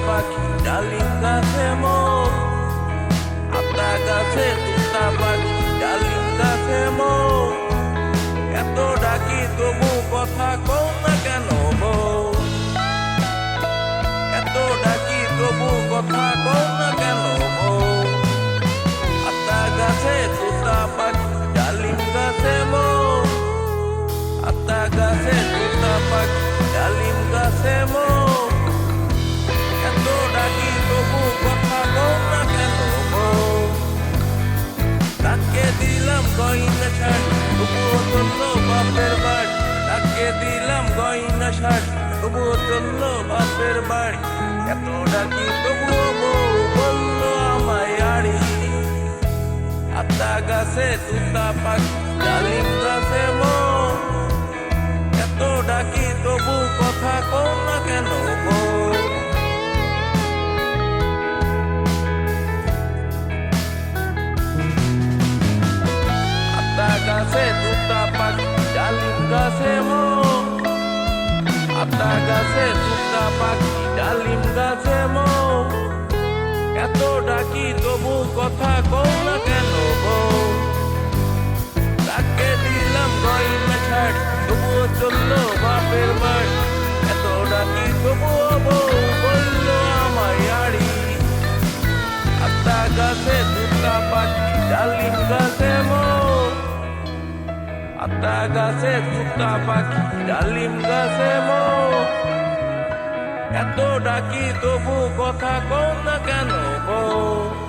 পাখি ডালিম গাছে মোর, আতা গাছে তুতা পাখি ডালিম গাছে মোর, এত ডাকি তবু কথা কও না কেন বউ, এত ডাকি তবু কথা কও না কেন বউ। আতা গাছে তুতা পাখি ডালিম গাছে মোর, আতা গাছে তুতা পাখি ডালিম গাছে মোর, এত ডাকি তবু কথা কও না কেন বউ। তাকে দিলাম গয়না শাড়ি তবুও চললো বাপের বাড়ি, তাকে দিলাম গয়না শাড়ি তবুও চললো বাপের বাড়ি, এত ডাকি তবুও বউ বললো আমায় আড়ি। আতা গাছে তুতা পাখি ডালিম গাছে মোর, এত ডাকি তবু কথা কও না কেন বউ। আতা গাছে তুতা পাখি ডালিম গাছে মোর, আতা গাছে তুতা পাখি ডালিম গাছে মোর, এত ডাকি তবু কথা কও না কেন বউ। তাকে দিলাম গয়না শাড়ি তবুও চললো বাপের বাড়ি, এত ডাকি তবুও বউ বললো আমায় আড়ি। আতা গাছে তুতা পাখি ডালিম গাছে মোর, আতা গাছে তুতা পাখি ডালিম গাছে মোর, এত ডাকি তবু কথা কও না কেন বউ।